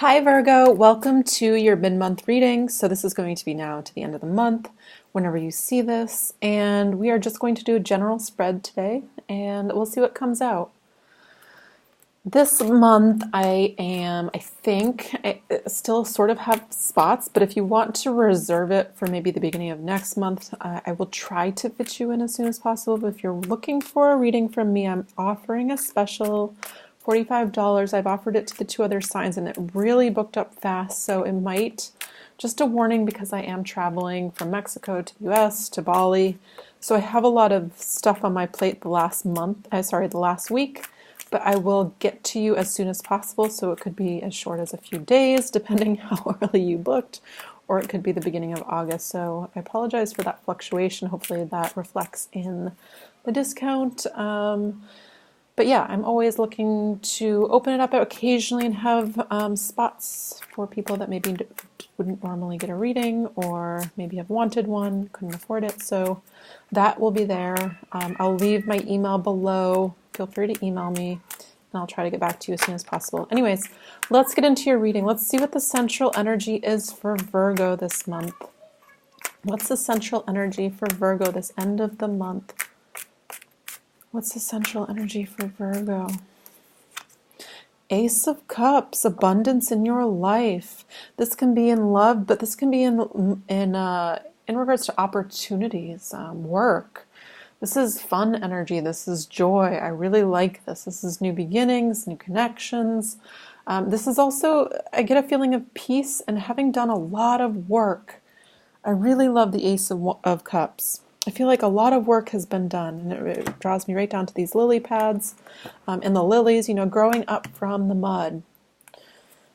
Hi Virgo, welcome to your mid-month reading. So this is going to be now to the end of the month, whenever you see this, and we are just going to do a general spread today, and we'll see what comes out. This month I think, I still sort of have spots, but if you want to reserve it for maybe the beginning of next month, I will try to fit you in as soon as possible. But if you're looking for a reading from me, I'm offering a special $45. I've offered it to the two other signs and it really booked up fast, so it might, just a warning because I am traveling from Mexico to the US to Bali. So I have a lot of stuff on my plate the last week, but I will get to you as soon as possible. So it could be as short as a few days, depending how early you booked, or it could be the beginning of August. So I apologize for that fluctuation. Hopefully that reflects in the discount. But yeah, I'm always looking to open it up occasionally and have spots for people that maybe wouldn't normally get a reading or maybe have wanted one, couldn't afford it. So that will be there. I'll leave my email below. Feel free to email me and I'll try to get back to you as soon as possible. Anyways, let's get into your reading. Let's see what the central energy is for Virgo this month. What's the central energy for Virgo this end of the month? What's the central energy for Virgo? Ace of Cups, abundance in your life. This can be in love, but this can be in regards to opportunities, work. This is fun energy. This is joy. I really like this. This is new beginnings, new connections. This is also, I get a feeling of peace and having done a lot of work. I really love the Ace of Cups. I feel like a lot of work has been done, and it draws me right down to these lily pads and the lilies, growing up from the mud,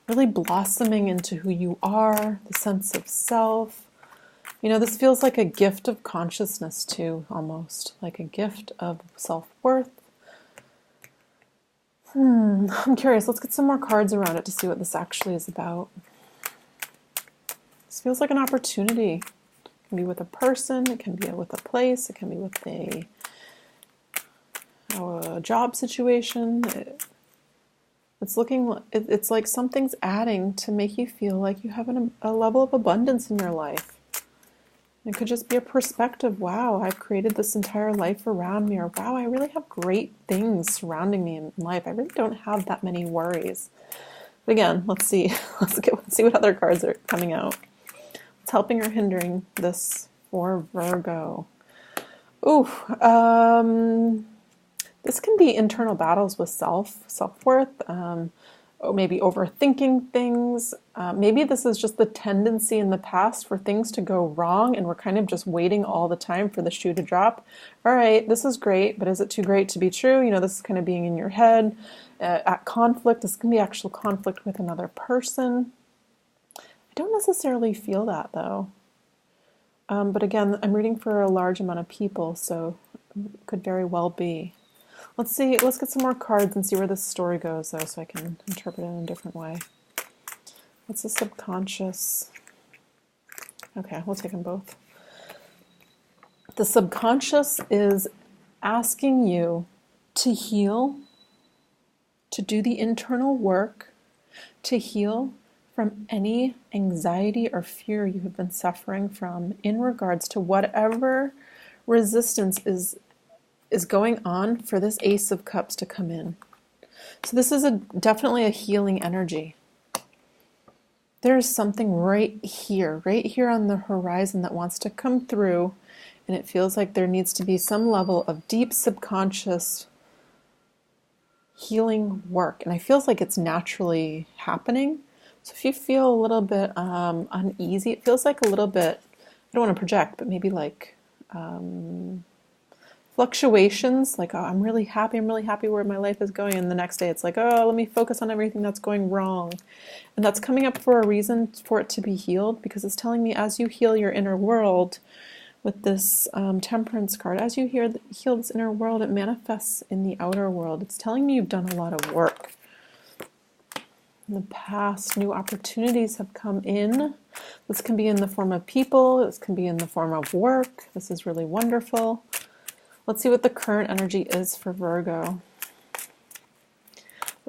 really blossoming into who you are, the sense of self. This feels like a gift of consciousness too, almost like a gift of self-worth. I'm curious. Let's get some more cards around it to see what this actually is about. This feels like an opportunity. It can be with a person, it can be with a place, it can be with a job situation. It's like something's adding to make you feel like you have a level of abundance in your life. It could just be a perspective. Wow, I've created this entire life around me, or wow, I really have great things surrounding me in life. I really don't have that many worries. But again, let's see. Let's see what other cards are coming out. What's helping or hindering this for Virgo? This can be internal battles with self-worth, or maybe overthinking things. Maybe this is just the tendency in the past for things to go wrong, and we're kind of just waiting all the time for the shoe to drop. All right, this is great, but is it too great to be true? This is kind of being in your head. At conflict, this can be actual conflict with another person. I don't necessarily feel that though. But again, I'm reading for a large amount of people, so it could very well be. Let's see, let's get some more cards and see where this story goes though, so I can interpret it in a different way. What's the subconscious? Okay, we'll take them both. The subconscious is asking you to heal, to do the internal work, to heal from any anxiety or fear you have been suffering from in regards to whatever resistance is going on for this Ace of Cups to come in. So this is definitely a healing energy. There's something right here on the horizon that wants to come through, and it feels like there needs to be some level of deep subconscious healing work, and it feels like it's naturally happening. So if you feel a little bit uneasy, it feels like a little bit, I don't want to project, but maybe like fluctuations, like, oh, I'm really happy where my life is going, and the next day it's like, oh, let me focus on everything that's going wrong. And that's coming up for a reason for it to be healed, because it's telling me as you heal your inner world with this Temperance card, as you heal this inner world, it manifests in the outer world. It's telling me you've done a lot of work. In the past, new opportunities have come in. This can be in the form of people. This can be in the form of work. This is really wonderful. Let's see what the current energy is for Virgo.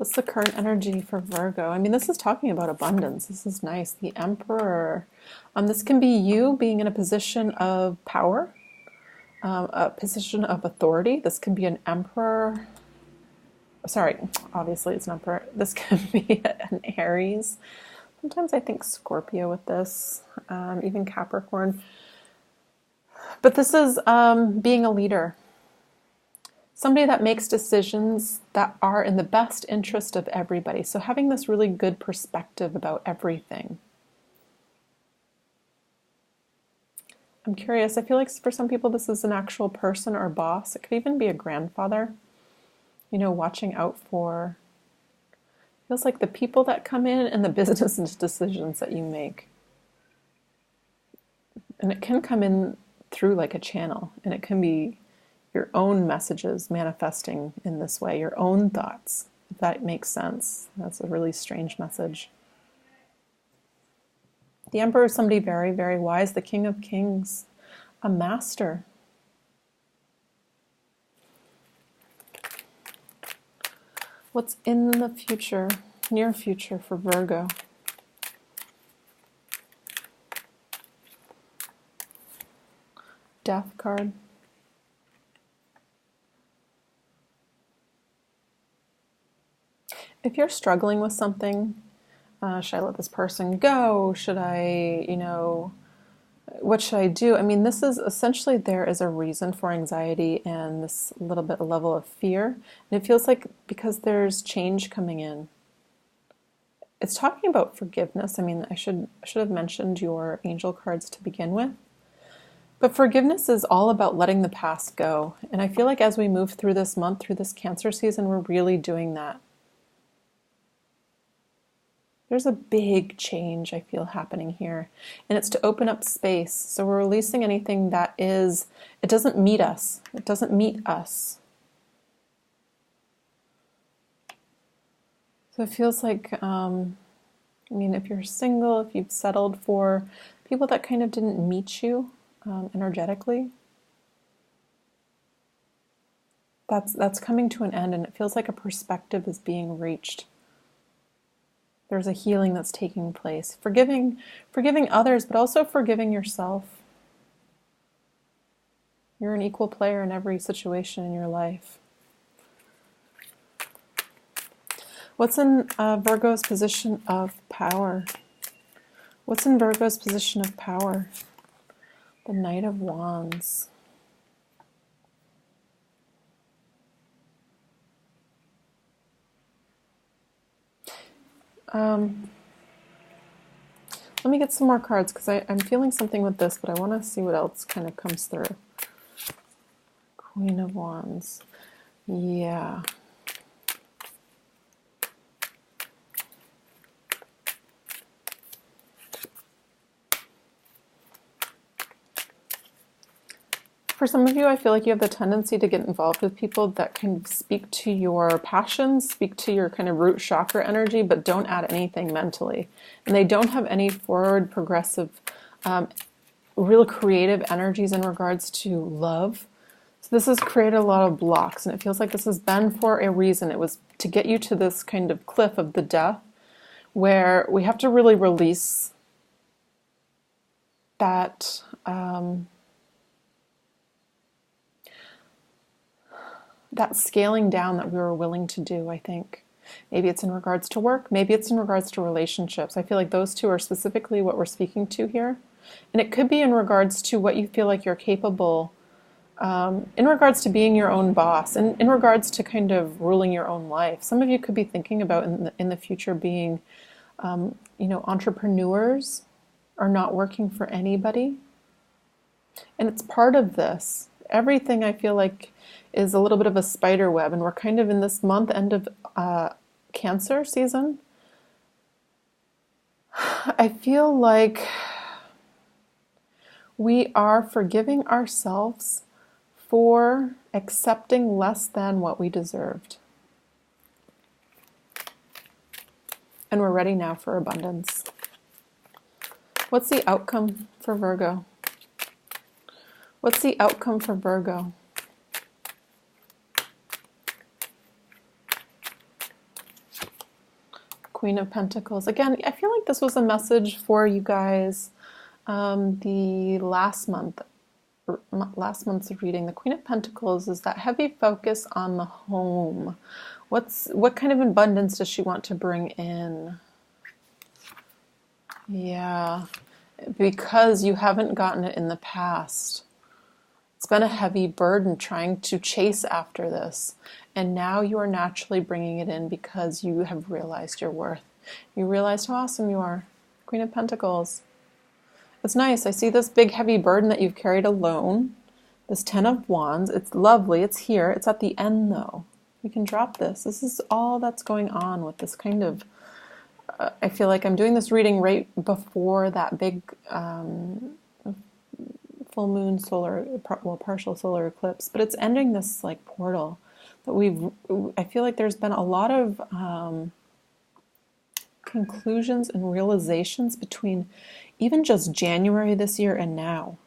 What's the current energy for Virgo? I mean, this is talking about abundance. This is nice. The Emperor. This can be you being in a position of power, a position of authority. This can be an Emperor. Sorry, obviously it's an Emperor. This can be an Aries. Sometimes I think Scorpio with this, even Capricorn. But this is being a leader. Somebody that makes decisions that are in the best interest of everybody. So having this really good perspective about everything. I'm curious, I feel like for some people this is an actual person or boss. It could even be a grandfather. You know, watching out for, feels like the people that come in and the business decisions that you make. And it can come in through like a channel, and it can be your own messages manifesting in this way, your own thoughts, if that makes sense. That's a really strange message. The Emperor is somebody very, very wise, the King of Kings, a master. What's in the future, near future for Virgo? Death card. If you're struggling with something, should I let this person go? Should I, what should I do? I mean, this is essentially there is a reason for anxiety and this little bit level of fear. And it feels like because there's change coming in. It's talking about forgiveness. I mean, I should have mentioned your angel cards to begin with. But forgiveness is all about letting the past go. And I feel like as we move through this month, through this Cancer season, we're really doing that. There's a big change I feel happening here, and it's to open up space. So we're releasing anything that it doesn't meet us. It doesn't meet us. So it feels like, if you're single, if you've settled for people that kind of didn't meet you energetically, that's coming to an end, and it feels like a perspective is being reached. There's a healing that's taking place. Forgiving others, but also forgiving yourself. You're an equal player in every situation in your life. What's in Virgo's position of power? What's in Virgo's position of power? The Knight of Wands. Let me get some more cards because I'm feeling something with this, but I want to see what else kind of comes through. Queen of Wands. Yeah. For some of you, I feel like you have the tendency to get involved with people that can speak to your passions, speak to your kind of root chakra energy, but don't add anything mentally. And they don't have any forward, progressive, real creative energies in regards to love. So this has created a lot of blocks, and it feels like this has been for a reason. It was to get you to this kind of cliff of the death, where we have to really release that that scaling down that we were willing to do, I think. Maybe it's in regards to work, maybe it's in regards to relationships. I feel like those two are specifically what we're speaking to here. And it could be in regards to what you feel like you're capable, in regards to being your own boss, and in regards to kind of ruling your own life. Some of you could be thinking about in the future being, entrepreneurs or not working for anybody. And it's part of this. Everything I feel like is a little bit of a spider web, and we're kind of in this month end of Cancer season. I feel like we are forgiving ourselves for accepting less than what we deserved. And we're ready now for abundance. What's the outcome for Virgo? What's the outcome for Virgo? Queen of Pentacles. Again, I feel like this was a message for you guys the last month's reading. The Queen of Pentacles is that heavy focus on the home. What kind of abundance does she want to bring in? Yeah, because you haven't gotten it in the past. It's been a heavy burden trying to chase after this. And now you are naturally bringing it in because you have realized your worth. You realized how awesome you are. Queen of Pentacles. It's nice. I see this big heavy burden that you've carried alone. This Ten of Wands. It's lovely. It's here. It's at the end though. You can drop this. This is all that's going on with this kind of... I feel like I'm doing this reading right before that big full moon partial solar eclipse, but it's ending this like portal that I feel like there's been a lot of conclusions and realizations between even just January this year and now.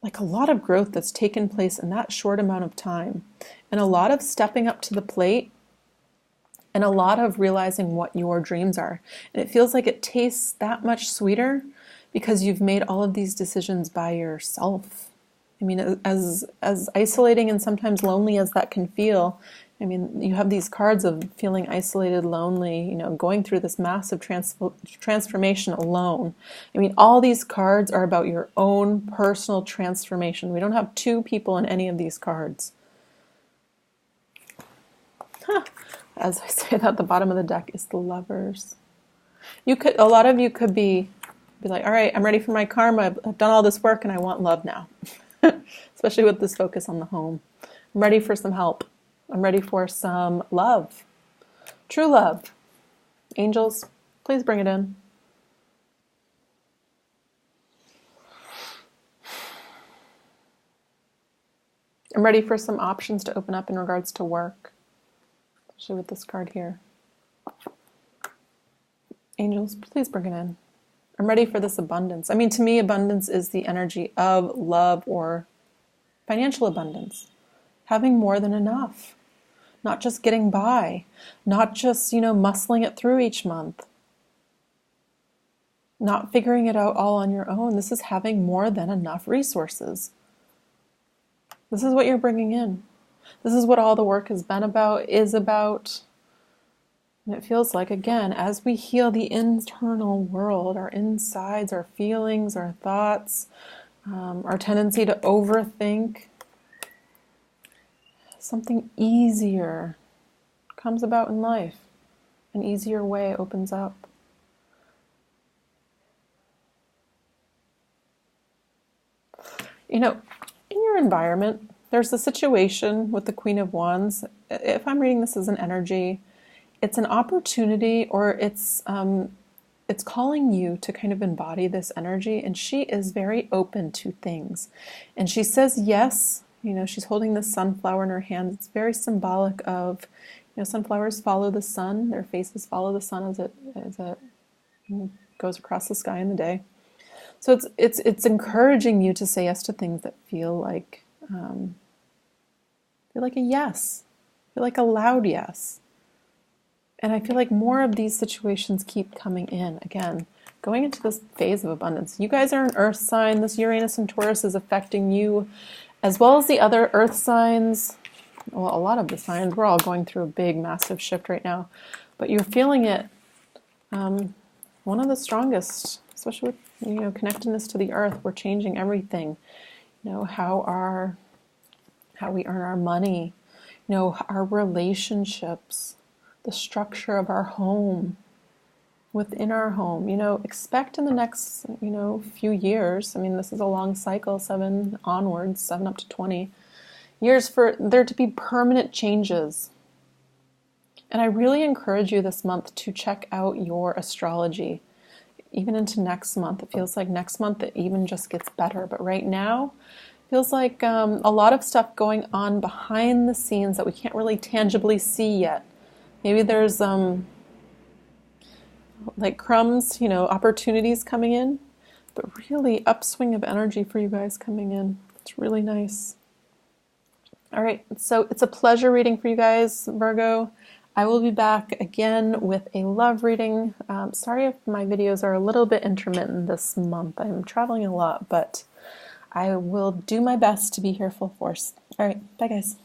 Like a lot of growth that's taken place in that short amount of time, and a lot of stepping up to the plate, and a lot of realizing what your dreams are. And it feels like it tastes that much sweeter because you've made all of these decisions by yourself. I mean, as isolating and sometimes lonely as that can feel, I mean, you have these cards of feeling isolated, lonely, you know, going through this massive transformation alone. I mean, all these cards are about your own personal transformation. We don't have two people in any of these cards. As I say that, the bottom of the deck is the Lovers. A lot of you could be like, all right, I'm ready for my karma. I've done all this work and I want love now. Especially with this focus on the home. I'm ready for some help. I'm ready for some love. True love. Angels, please bring it in. I'm ready for some options to open up in regards to work. Especially with this card here. Angels, please bring it in. I'm ready for this abundance. I mean, to me, abundance is the energy of love or financial abundance. Having more than enough. Not just getting by. Not just, muscling it through each month. Not figuring it out all on your own. This is having more than enough resources. This is what you're bringing in. This is what all the work has been about, is about. And it feels like, again, as we heal the internal world, our insides, our feelings, our thoughts, our tendency to overthink, something easier comes about in life. An easier way opens up. In your environment, there's a situation with the Queen of Wands. If I'm reading this as an energy, it's an opportunity, or it's calling you to kind of embody this energy, and she is very open to things. And she says yes. She's holding this sunflower in her hand. It's very symbolic of, sunflowers follow the sun. Their faces follow the sun as it goes across the sky in the day. So it's encouraging you to say yes to things that feel like a yes, feel like a loud yes. And I feel like more of these situations keep coming in. Again, going into this phase of abundance. You guys are an earth sign. This Uranus and Taurus is affecting you, as well as the other earth signs. Well, a lot of the signs. We're all going through a big, massive shift right now. But you're feeling it. One of the strongest, especially with connectedness to the earth. We're changing everything. How we earn our money. Our relationships. The structure of our home, within our home. Expect in the next, few years, I mean, this is a long cycle, 7 onwards, 7 up to 20 years, for there to be permanent changes. And I really encourage you this month to check out your astrology, even into next month. It feels like next month it even just gets better. But right now, it feels like a lot of stuff going on behind the scenes that we can't really tangibly see yet. Maybe there's like crumbs, opportunities coming in, but really upswing of energy for you guys coming in. It's really nice. All right, so it's a pleasure reading for you guys, Virgo. I will be back again with a love reading. Sorry if my videos are a little bit intermittent this month. I'm traveling a lot, but I will do my best to be here full force. All right, bye guys.